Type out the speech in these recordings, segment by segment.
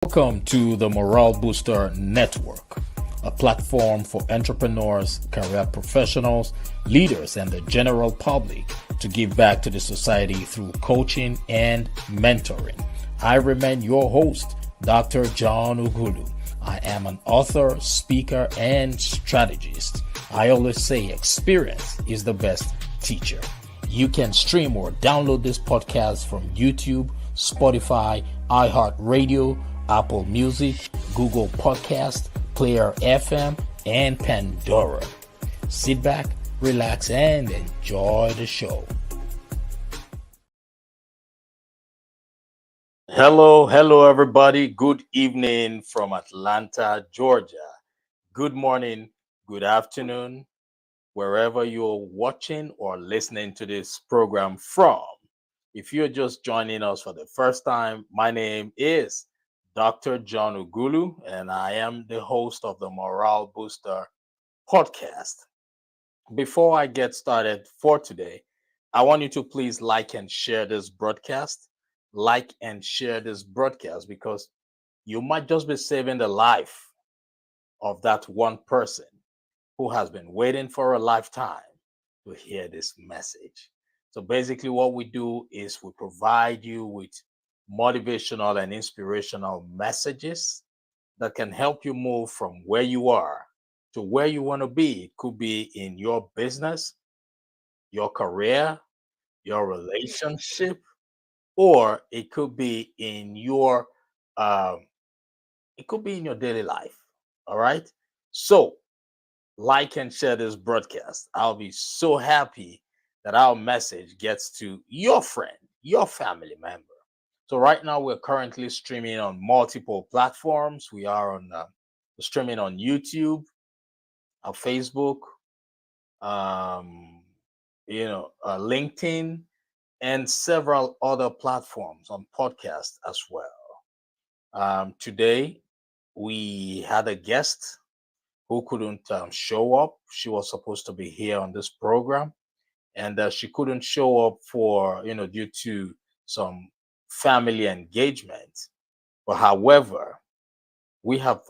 Welcome to the Morale Booster Network, a platform for entrepreneurs, career professionals, leaders, and the general public to give back to the society through coaching and mentoring. I remain your host, Dr. John Ugulu. I am an author, speaker, and strategist. I always say experience is the best teacher. You can stream or download this podcast from YouTube, Spotify, iHeartRadio, Apple Music, Google Podcast, Player FM, and Pandora. Sit back, relax, and enjoy the show. Hello, everybody. Good evening from Atlanta, Georgia. Good morning, good afternoon, wherever you're watching or listening to this program from. If you're just joining us for the first time, my name is Dr. John Ugulu, and I am the host of the Morale Booster podcast. Before I get started for today, I want you to please like and share this broadcast. Like and share this broadcast because you might just be saving the life of that one person who has been waiting for a lifetime to hear this message. So basically, what we do is we provide you with motivational and inspirational messages that can help you move from where you are to where you want to be. It could be in your business, your career, your relationship, or it could be in your um, it could be in your daily life. All right. So like and share this broadcast. I'll be so happy that our message gets to your friend, your family member. So right now we're currently streaming on multiple platforms. We are on streaming on YouTube, Facebook, um, LinkedIn, and several other platforms on podcast as well. Today we had a guest who couldn't show up. She was supposed to be here on this program, and she couldn't show up for due to some family engagement. But however, we have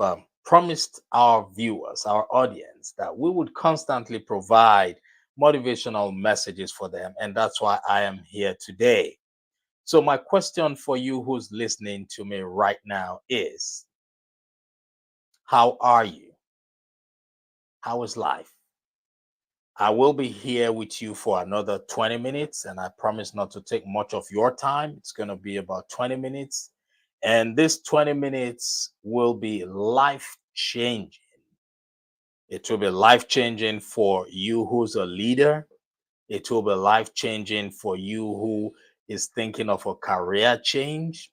promised our viewers, our audience, that we would constantly provide motivational messages for them, and that's why I am here today. So my question for you who's listening to me right now is, how are you? How is life? I will be here with you for another 20 minutes, and I promise not to take much of your time. It's going to be about 20 minutes. And this 20 minutes will be life changing. It will be life changing for you who's a leader. It will be life changing for you who is thinking of a career change.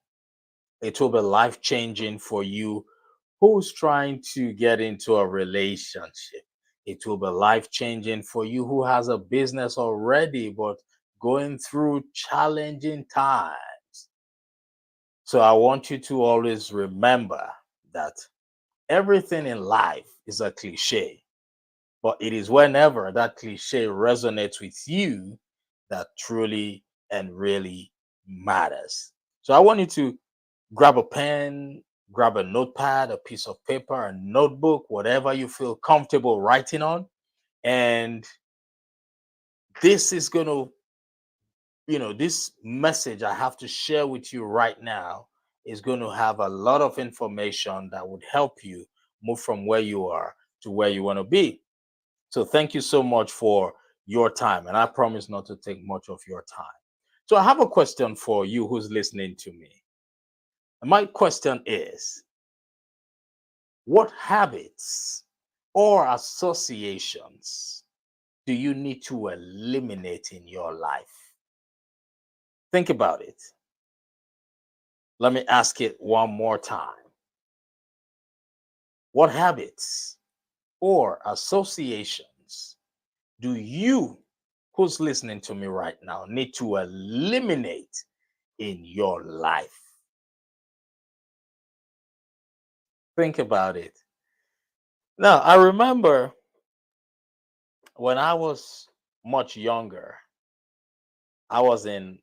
It will be life changing for you who's trying to get into a relationship. It will be life changing for you who has a business already but going through challenging times. So I want you to always remember that everything in life is a cliche, but it is whenever that cliche resonates with you that truly and really matters. So I want you to grab a pen, grab a notepad, a piece of paper, a notebook, whatever you feel comfortable writing on. And this is going to, this message I have to share with you right now is going to have a lot of information that would help you move from where you are to where you want to be. So thank you so much for your time. And I promise not to take much of your time. So I have a question for you who's listening to me. And my question is, what habits or associations do you need to eliminate in your life? Think about it. Let me ask it one more time. What habits or associations do you, who's listening to me right now, need to eliminate in your life? Think about it. Now, I remember when I was much younger, I was in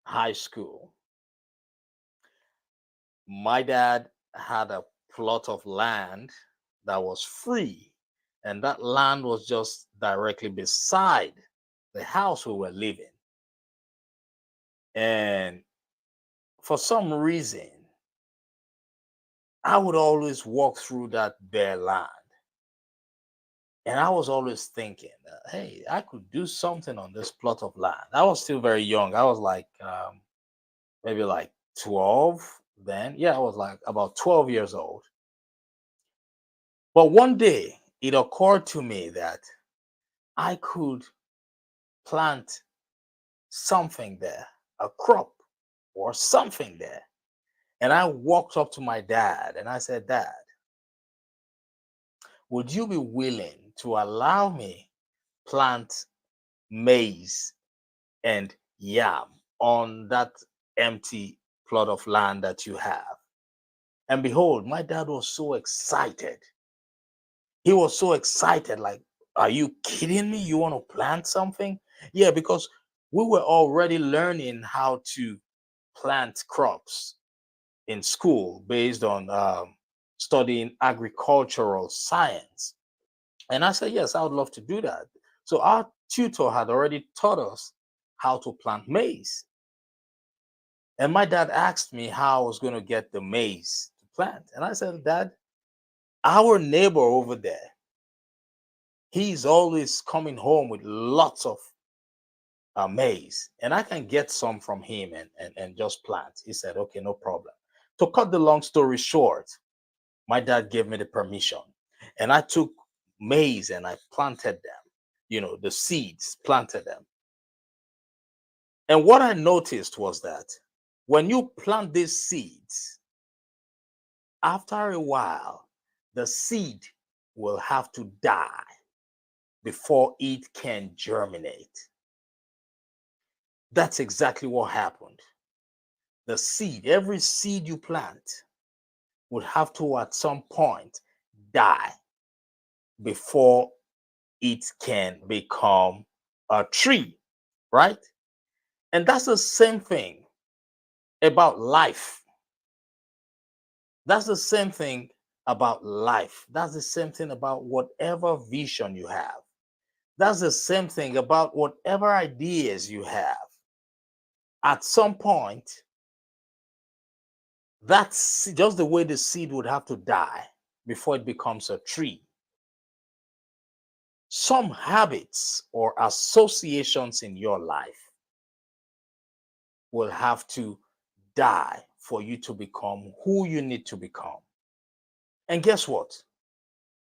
high school. My dad had a plot of land that was free, and that land was just directly beside the house we were living. And for some reason, I would always walk through that bare land. And I was always thinking, hey, I could do something on this plot of land. I was still very young. I was like maybe like 12 then. Yeah, I was like about 12 years old. But one day it occurred to me that I could plant something there, a crop or something there. And I walked up to my dad and I said, Dad, would you be willing to allow me plant maize and yam on that empty plot of land that you have? And behold, my dad was so excited. He was so excited, like, are you kidding me? You want to plant something? Yeah, because we were already learning how to plant crops in school based on studying agricultural science. And I said, yes, I would love to do that. So our tutor had already taught us how to plant maize. And my dad asked me how I was going to get the maize to plant. And I said, Dad, our neighbor over there, he's always coming home with lots of maize, and I can get some from him and just plant. He said, okay, no problem. To cut the long story short, my dad gave me the permission, and I took maize and I planted them, the seeds, planted them. And what I noticed was that when you plant these seeds, after a while, the seed will have to die before it can germinate. That's exactly what happened. The seed, every seed you plant, would have to at some point die before it can become a tree, right? And that's the same thing about life. That's the same thing about life. That's the same thing about whatever vision you have. That's the same thing about whatever ideas you have. At some point, that's just the way the seed would have to die before it becomes a tree. Some habits or associations in your life will have to die for you to become who you need to become. And guess what?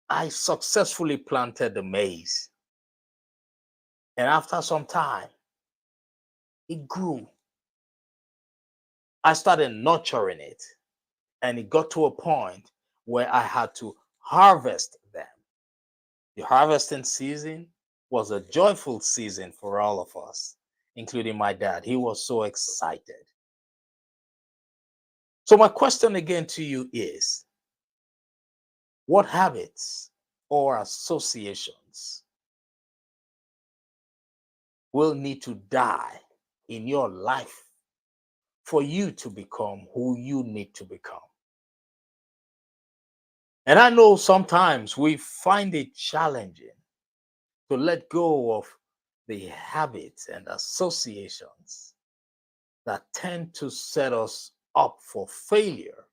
I successfully planted the maize. And after some time, it grew. I started nurturing it. And it got to a point where I had to harvest them. The harvesting season was a joyful season for all of us, including my dad. He was so excited. So, my question again to you is, what habits or associations will need to die in your life for you to become who you need to become? And I know sometimes we find it challenging to let go of the habits and associations that tend to set us up for failure.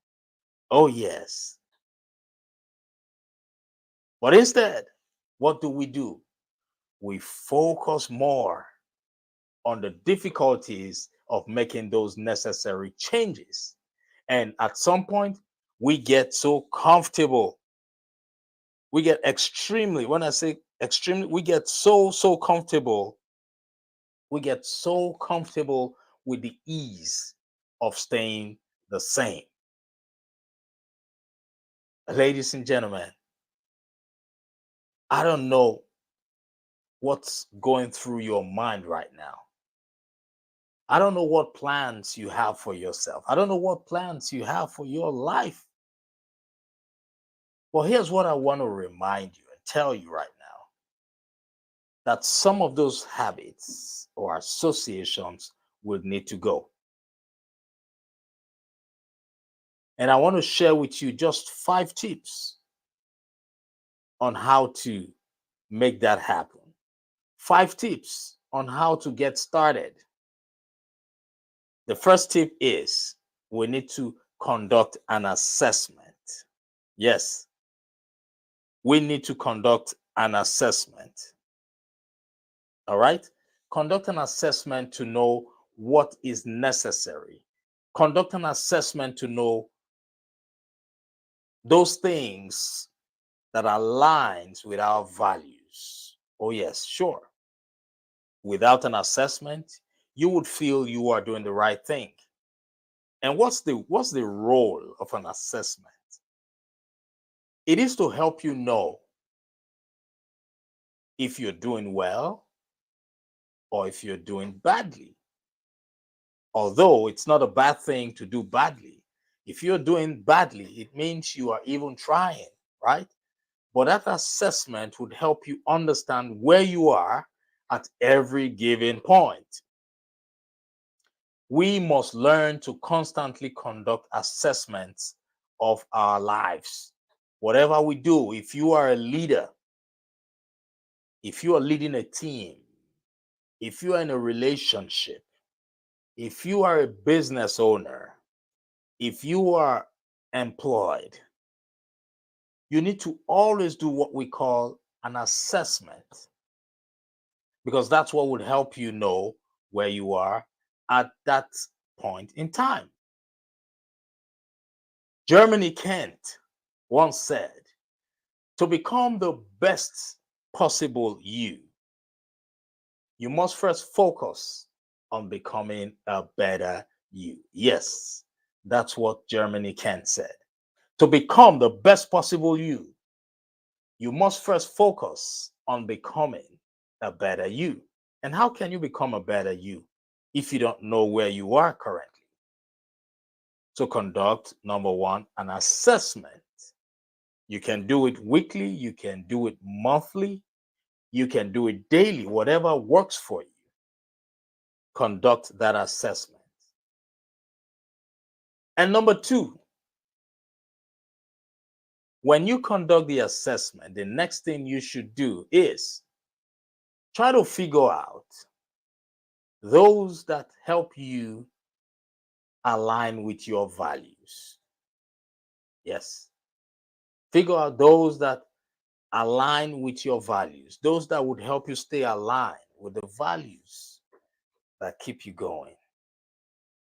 Oh, yes. But instead, what do? We focus more on the difficulties of making those necessary changes. And at some point, we get so comfortable. We get extremely, when I say extremely, we get so comfortable. We get so comfortable with the ease of staying the same. Ladies and gentlemen, I don't know what's going through your mind right now. I don't know what plans you have for yourself. I don't know what plans you have for your life. Well, here's what I want to remind you and tell you right now, that some of those habits or associations will need to go. And I want to share with you just 5 tips on how to make that happen. 5 tips on how to get started. The first tip is we need to conduct an assessment. Yes, we need to conduct an assessment. All right? Conduct an assessment to know what is necessary. Conduct an assessment to know those things that aligns with our values. Oh yes, sure. Without an assessment, you would feel you are doing the right thing. And what's the role of an assessment? It is to help you know if you're doing well or if you're doing badly. Although it's not a bad thing to do badly. If you're doing badly, it means you are even trying, right? But that assessment would help you understand where you are at every given point. We must learn to constantly conduct assessments of our lives. Whatever we do, if you are a leader, if you are leading a team, if you are in a relationship, if you are a business owner, if you are employed, you need to always do what we call an assessment, because that's what would help you know where you are at that point in time. Germany Kent once said, to become the best possible you, you must first focus on becoming a better you. Yes, that's what Germany Kent said. To become the best possible you, you must first focus on becoming a better you. And how can you become a better you if you don't know where you are currently? So conduct, number one, an assessment. You can do it weekly, you can do it monthly, you can do it daily, whatever works for you. Conduct that assessment. And number two, when you conduct the assessment, the next thing you should do is try to figure out those that help you align with your values. Yes. Figure out those that align with your values, those that would help you stay aligned with the values that keep you going.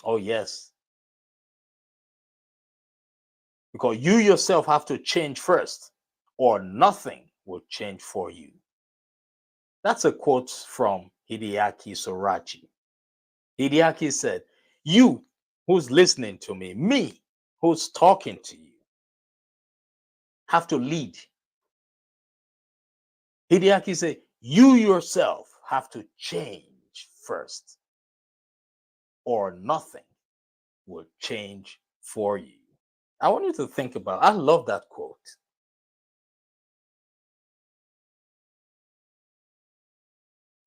Oh, yes. Because you yourself have to change first, or nothing will change for you. That's a quote from Hideaki Sorachi. Hideaki said, you who's listening to me who's talking to you, have to lead. Hideaki said, you yourself have to change first, or nothing will change for you. I want you to think about, I love that quote.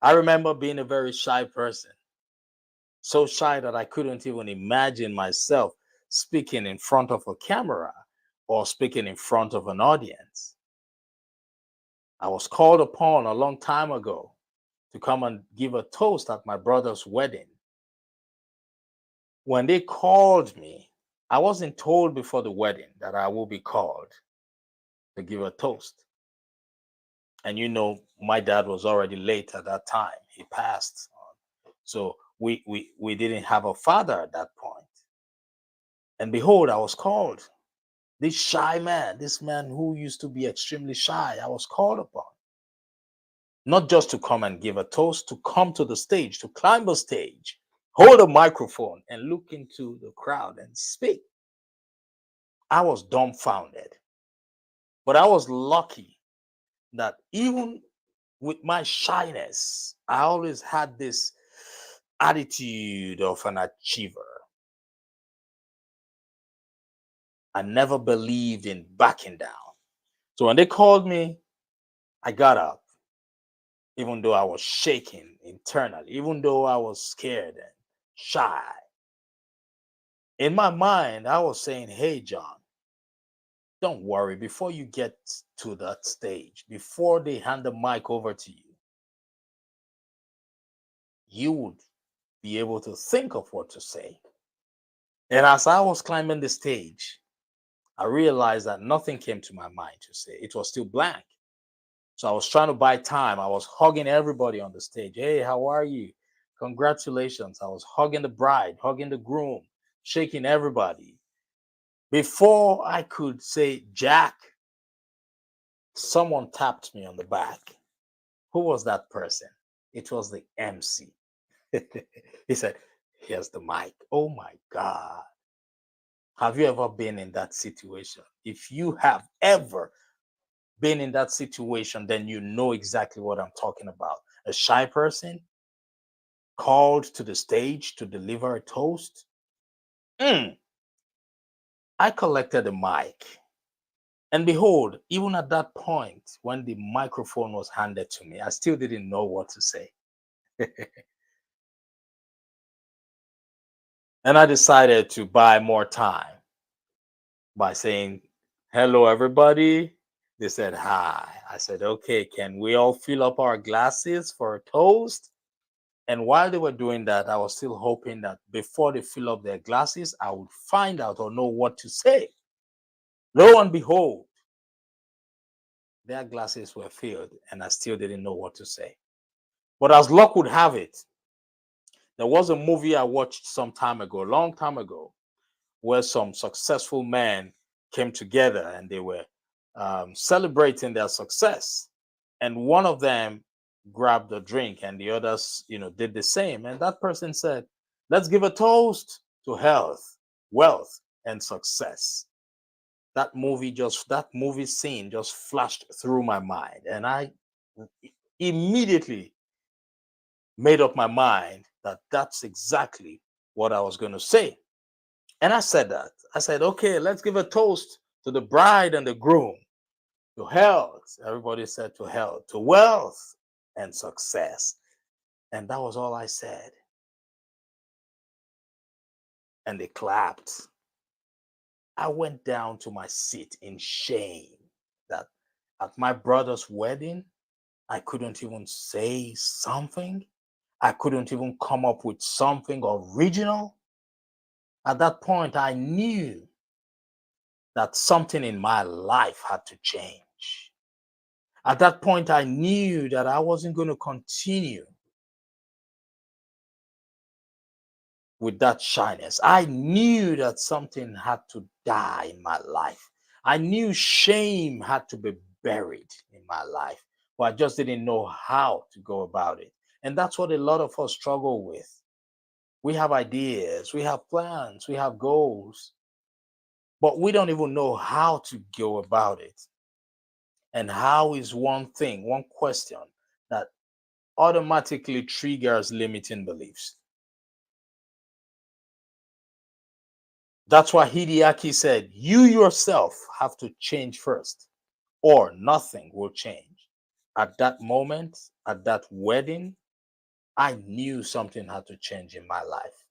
I remember being a very shy person, so shy that I couldn't even imagine myself speaking in front of a camera or speaking in front of an audience. I was called upon a long time ago to come and give a toast at my brother's wedding. When they called me, I wasn't told before the wedding that I will be called to give a toast. And my dad was already late at that time. He passed. So we didn't have a father at that point. And behold, I was called. This shy man, this man who used to be extremely shy, I was called upon. Not just to come and give a toast, to come to the stage, to climb the stage, hold a microphone and look into the crowd and speak. I was dumbfounded. But I was lucky that even with my shyness, I always had this attitude of an achiever. I never believed in backing down. So when they called me, I got up, even though I was shaking internally, even though I was scared and shy. In my mind, I was saying, hey, John, don't worry. Before you get to that stage, before they hand the mic over to you, you would be able to think of what to say. And as I was climbing the stage, I realized that nothing came to my mind to say. It was still blank. So I was trying to buy time. I was hugging everybody on the stage. Hey, how are you? Congratulations. I was hugging the bride, hugging the groom, shaking everybody. Before I could say Jack, someone tapped me on the back. Who was that person? It was the MC. He said, here's the mic. Oh my God. Have you ever been in that situation? If you have ever been in that situation, then you know exactly what I'm talking about. A shy person called to the stage to deliver a toast. Mm, I collected the mic. And behold, even at that point, when the microphone was handed to me, I still didn't know what to say. And I decided to buy more time by saying, hello, everybody. They said, hi. I said, okay, can we all fill up our glasses for a toast? And while they were doing that, I was still hoping that before they fill up their glasses, I would find out or know what to say. Lo and behold, their glasses were filled, and I still didn't know what to say. But as luck would have it, there was a movie I watched some time ago, a long time ago, where some successful men came together and they were celebrating their success. And one of them grabbed a drink and the others, did the same. And that person said, let's give a toast to health, wealth, and success. That movie scene just flashed through my mind. And I immediately made up my mind that that's exactly what I was going to say. And I said that. I said, okay, let's give a toast to the bride and the groom, to health. Everybody said to health, to wealth and success. And that was all I said. And they clapped. I went down to my seat in shame that at my brother's wedding, I couldn't even say something. I couldn't even come up with something original. At that point, I knew that something in my life had to change. At that point, I knew that I wasn't going to continue with that shyness. I knew that something had to die in my life. I knew shame had to be buried in my life, but I just didn't know how to go about it. And that's what a lot of us struggle with. We have ideas, we have plans, we have goals, but we don't even know how to go about it. And how is one thing, one question that automatically triggers limiting beliefs? That's why Hideaki said, you yourself have to change first, or nothing will change. At that moment, at that wedding, I knew something had to change in my life.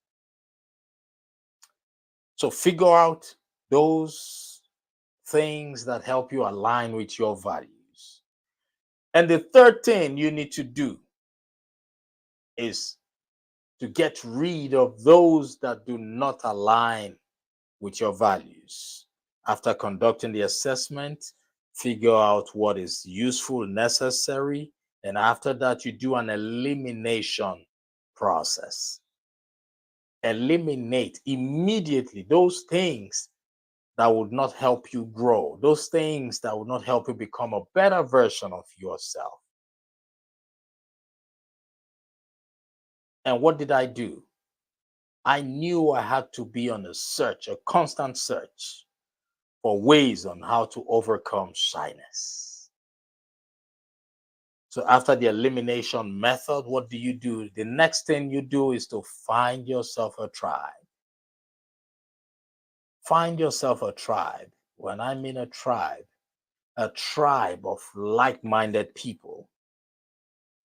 So figure out those things that help you align with your values. And the third thing you need to do is to get rid of those that do not align with your values. After conducting the assessment, figure out what is useful, necessary, and after that, you do an elimination process. Eliminate immediately those things that would not help you grow, those things that would not help you become a better version of yourself. And what did I do? I knew I had to be on a search, a constant search for ways on how to overcome shyness. So after the elimination method, what do? The next thing you do is to find yourself a tribe. Find yourself a tribe. When I mean a tribe of like-minded people,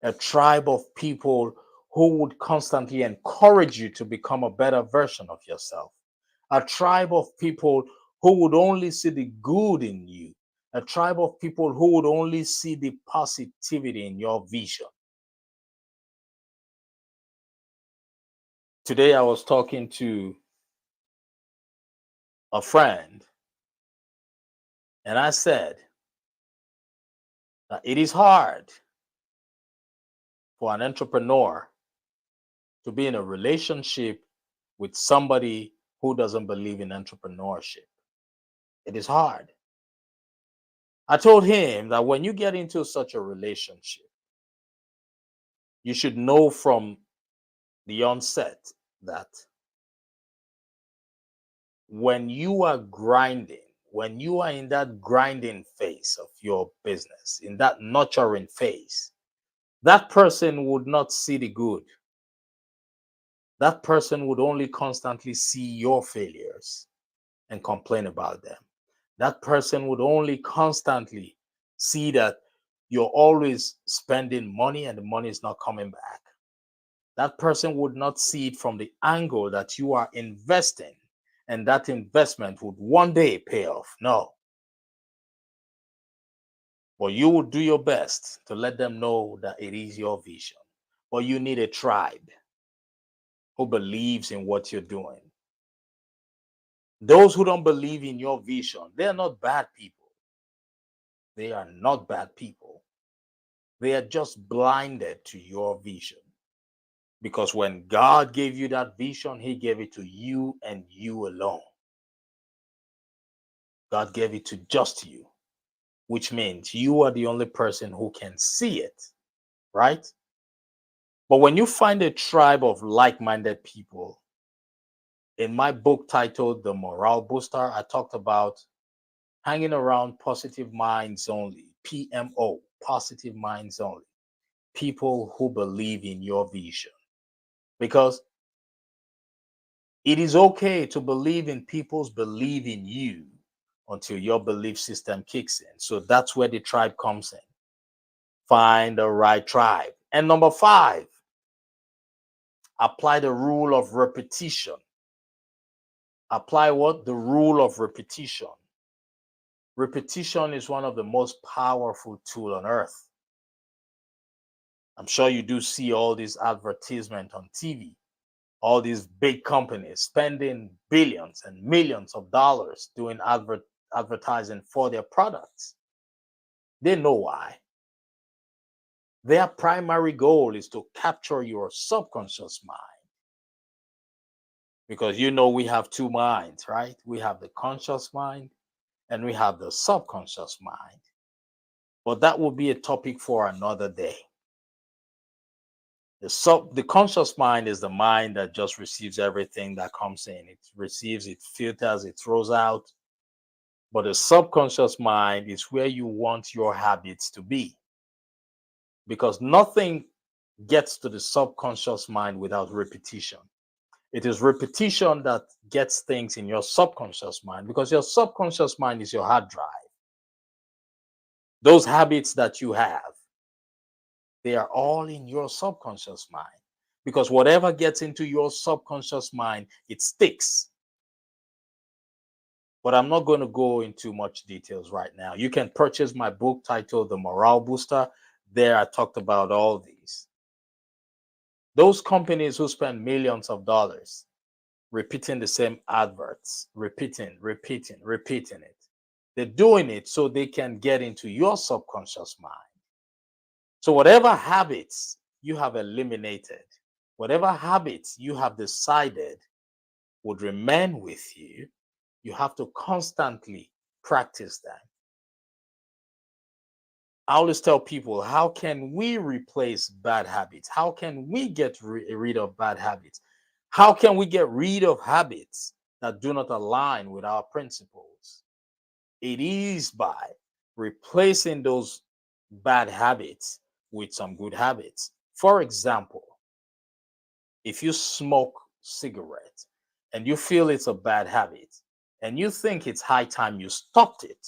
a tribe of people who would constantly encourage you to become a better version of yourself, a tribe of people who would only see the good in you, a tribe of people who would only see the positivity in your vision. Today, I was talking to a friend, and I said that it is hard for an entrepreneur to be in a relationship with somebody who doesn't believe in entrepreneurship. It is hard. I told him that when you get into such a relationship, you should know from the onset that when you are grinding, when you are in that grinding phase of your business, in that nurturing phase, that person would not see the good. That person would only constantly see your failures and complain about them. That person would only constantly see that you're always spending money and the money is not coming back. That person would not see it from the angle that you are investing and that investment would one day pay off. No. But you will do your best to let them know that it is your vision. But you need a tribe who believes in what you're doing. Those who don't believe in your vision, they're not bad people. They are not bad people. They are just blinded to your vision. Because when God gave you that vision, He gave it to you and you alone. God gave it to just you, which means you are the only person who can see it, right? But when you find a tribe of like minded people, in my book titled The Morale Booster, I talked about hanging around positive minds only, PMO, positive minds only, people who believe in your vision. Because it is okay to believe in people's belief in you until your belief system kicks in. So that's where the tribe comes in. Find the right tribe. And number 5, apply the rule of repetition. Apply what? The rule of repetition. Repetition is one of the most powerful tools on earth. I'm sure you do see all these advertisements on TV, all these big companies spending billions and millions of dollars doing advertising for their products. They know why. Their primary goal is to capture your subconscious mind. Because you know we have two minds, right? We have the conscious mind and we have the subconscious mind. But that will be a topic for another day. The conscious mind is the mind that just receives everything that comes in. It receives, it filters, it throws out. But the subconscious mind is where you want your habits to be. Because nothing gets to the subconscious mind without repetition. It is repetition that gets things in your subconscious mind, because your subconscious mind is your hard drive. Those habits that you have, they are all in your subconscious mind. Because whatever gets into your subconscious mind, it sticks. But I'm not going to go into much details right now. You can purchase my book titled The Morale Booster. There I talked about all these. Those companies who spend millions of dollars repeating the same adverts, repeating it. They're doing it so they can get into your subconscious mind. So whatever habits you have eliminated, whatever habits you have decided would remain with you, you have to constantly practice them. I always tell people, how can we replace bad habits? How can we get rid of bad habits? How can we get rid of habits that do not align with our principles? It is by replacing those bad habits with some good habits. For example, if you smoke cigarettes and you feel it's a bad habit and you think it's high time you stopped it,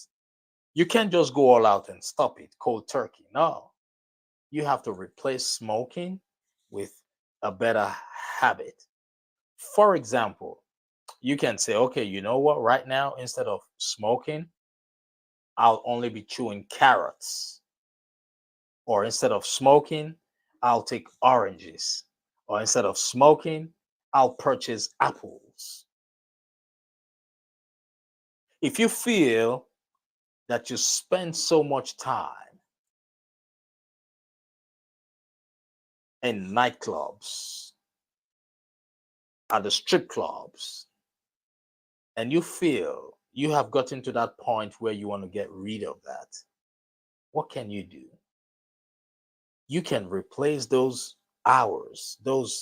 you can't just go all out and stop it cold turkey. No, you have to replace smoking with a better habit. For example, You can say, okay, you know what? Right now, instead of smoking, I'll only be chewing carrots. Or instead of smoking, I'll take oranges. Or instead of smoking, I'll purchase apples. If you feel that you spend so much time in nightclubs, at the strip clubs, and you feel you have gotten to that point where you want to get rid of that, what can you do? You can replace those hours, that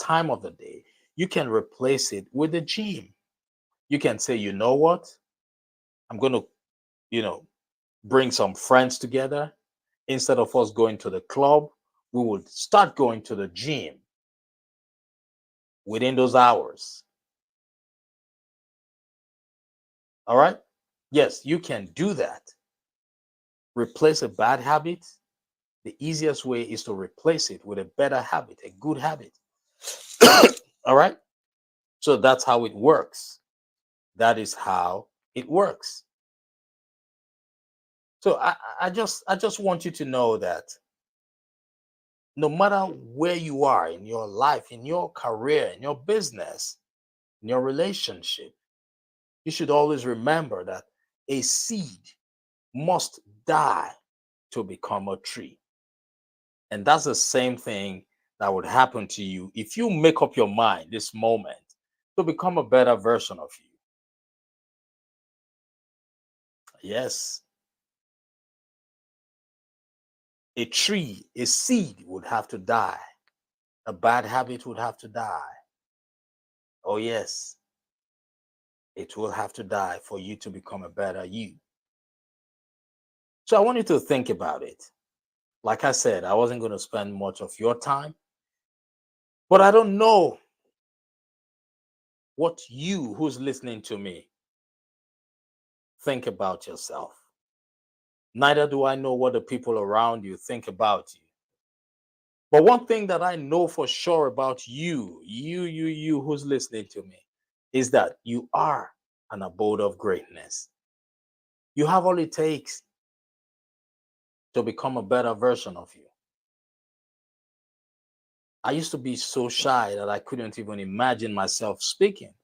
time of the day. You can replace it with the gym. You can say, you know what? I'm going to, you know, bring some friends together. Instead of us going to the club, we would start going to the gym within those hours. All right? Yes, you can do that. Replace a bad habit. The easiest way is to replace it with a better habit, a good habit. All right? So that's how it works. That is how it works. So I just want you to know that no matter where you are in your life, in your career, in your business, in your relationship, you should always remember that a seed must die to become a tree. And that's the same thing that would happen to you if you make up your mind this moment to become a better version of you. Yes, a tree, a seed would have to die. A bad habit would have to die. Oh, yes, it will have to die for you to become a better you. So I want you to think about it. Like I said, I wasn't going to spend much of your time, but I don't know what you who's listening to me think about yourself. Neither do I know what the people around you think about you. But one thing that I know for sure about you who's listening to me, is that you are an abode of greatness. You have all it takes to become a better version of you. I used to be so shy that I couldn't even imagine myself speaking.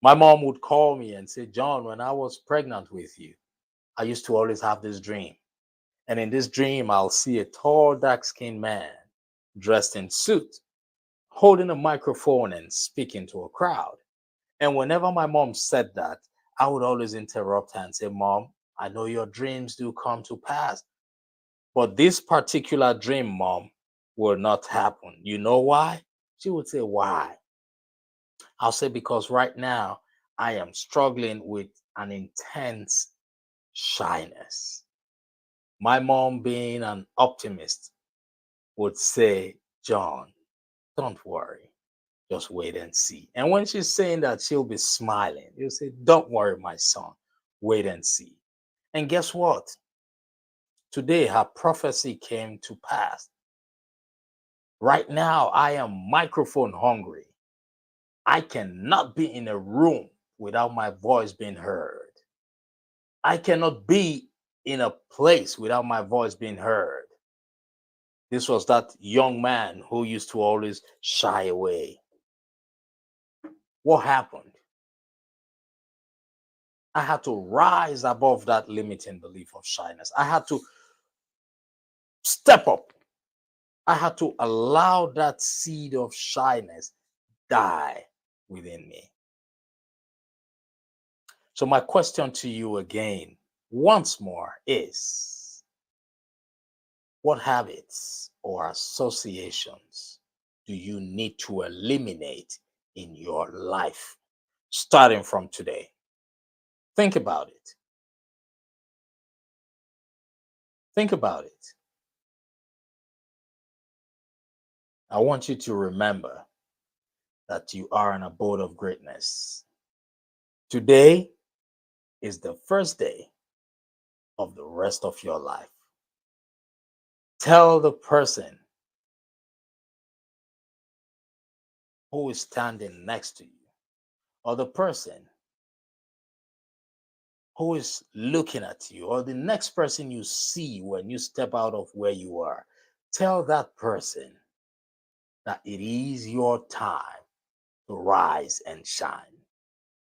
My mom would call me and say, John, when I was pregnant with you, I used to always have this dream. And in this dream, I'll see a tall, dark skinned man dressed in suit, holding a microphone and speaking to a crowd. And whenever my mom said that, I would always interrupt her and say, Mom, I know your dreams do come to pass, but this particular dream, Mom, will not happen. You know why? She would say, Why? I'll say, Because right now I am struggling with an intense shyness. My mom, being an optimist, would say, John, don't worry. Just wait and see. And when she's saying that, she'll be smiling. You'll say, Don't worry, my son. Wait and see. And guess what? Today, her prophecy came to pass. Right now, I am microphone hungry. I cannot be in a room without my voice being heard. I cannot be in a place without my voice being heard. This was that young man who used to always shy away. What happened? I had to rise above that limiting belief of shyness. I had to step up. I had to allow that seed of shyness die within me. So, my question to you again, once more, is what habits or associations do you need to eliminate in your life starting from today? Think about it. Think about it. I want you to remember that you are an abode of greatness. Today is the first day of the rest of your life. Tell the person who is standing next to you, or the person who is looking at you, or the next person you see when you step out of where you are. Tell that person that it is your time to rise and shine.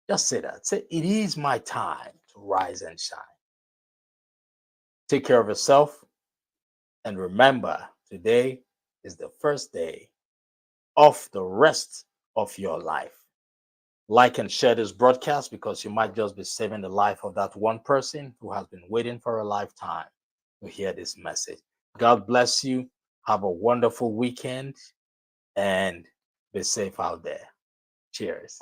Just say that. Say, it is my time to rise and shine. Take care of yourself. And remember, today is the first day of the rest of your life. Like and share this broadcast because you might just be saving the life of that one person who has been waiting for a lifetime to hear this message. God bless you. Have a wonderful weekend and be safe out there. Cheers.